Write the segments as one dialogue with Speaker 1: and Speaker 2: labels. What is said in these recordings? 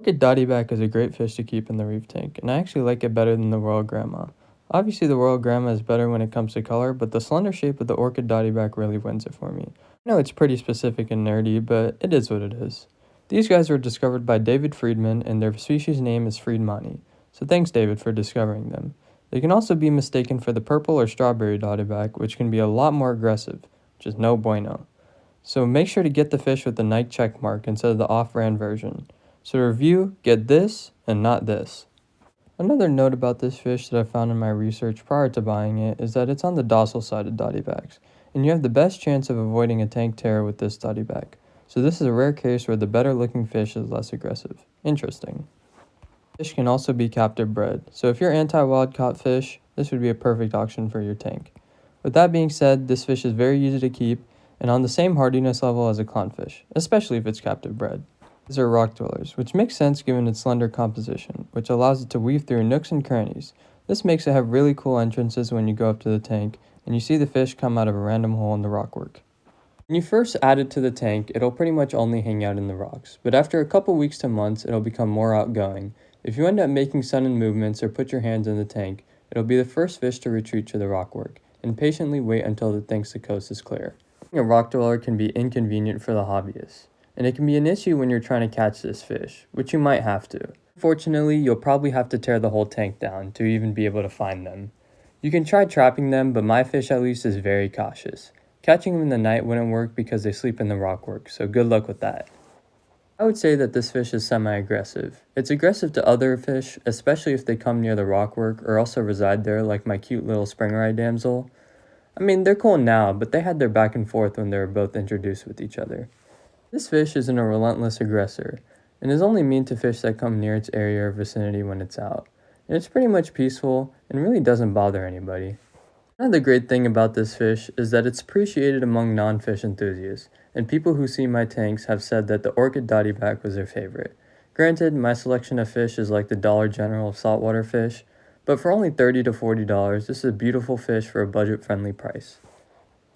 Speaker 1: Orchid Dottyback is a great fish to keep in the reef tank, and I actually like it better than the Royal Grandma. Obviously, the Royal Grandma is better when it comes to color, but the slender shape of the Orchid Dottyback really wins it for me. I know it's pretty specific and nerdy, but it is what it is. These guys were discovered by David Friedman, and their species name is Friedmani, so thanks David for discovering them. They can also be mistaken for the purple or strawberry dottyback, which can be a lot more aggressive, which is no bueno. So make sure to get the fish with the Nike check mark instead of the off-brand version. So to review, get this and not this. Another note about this fish that I found in my research prior to buying it is that it's on the docile side of dottybacks, and you have the best chance of avoiding a tank tear with this dottyback. So this is a rare case where the better looking fish is less aggressive. Interesting. Fish can also be captive bred, so if you're anti-wild caught fish, this would be a perfect option for your tank. With that being said, this fish is very easy to keep and on the same hardiness level as a clownfish, especially if it's captive bred. These are rock dwellers, which makes sense given its slender composition, which allows it to weave through nooks and crannies. This makes it have really cool entrances when you go up to the tank, and you see the fish come out of a random hole in the rockwork. When you first add it to the tank, it'll pretty much only hang out in the rocks, but after a couple weeks to months, it'll become more outgoing. If you end up making sudden movements or put your hands in the tank, it'll be the first fish to retreat to the rockwork, and patiently wait until it thinks the coast is clear. A rock dweller can be inconvenient for the hobbyist, and it can be an issue when you're trying to catch this fish, which you might have to. Fortunately, you'll probably have to tear the whole tank down to even be able to find them. You can try trapping them, but my fish at least is very cautious. Catching them in the night wouldn't work because they sleep in the rockwork, so good luck with that. I would say that this fish is semi-aggressive. It's aggressive to other fish, especially if they come near the rockwork or also reside there like my cute little spring-eye damsel. I mean, they're cool now, but they had their back and forth when they were both introduced with each other. This fish isn't a relentless aggressor, and is only mean to fish that come near its area or vicinity when it's out. And it's pretty much peaceful, and really doesn't bother anybody. Another great thing about this fish is that it's appreciated among non-fish enthusiasts, and people who see my tanks have said that the Orchid Dottyback was their favorite. Granted, my selection of fish is like the Dollar General of saltwater fish, but for only $30 to $40, this is a beautiful fish for a budget-friendly price.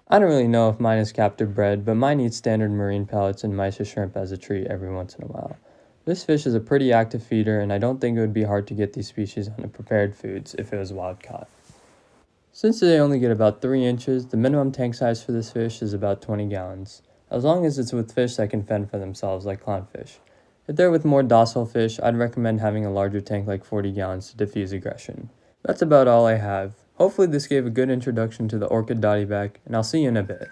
Speaker 1: I don't really know if mine is captive bred, but mine eats standard marine pellets and mysis shrimp as a treat every once in a while. This fish is a pretty active feeder, and I don't think it would be hard to get these species on the prepared foods if it was wild caught. Since they only get about 3 inches, the minimum tank size for this fish is about 20 gallons, as long as it's with fish that can fend for themselves like clownfish. If they're with more docile fish, I'd recommend having a larger tank like 40 gallons to diffuse aggression. That's about all I have. Hopefully this gave a good introduction to the Orchid Dottyback, and I'll see you in a bit.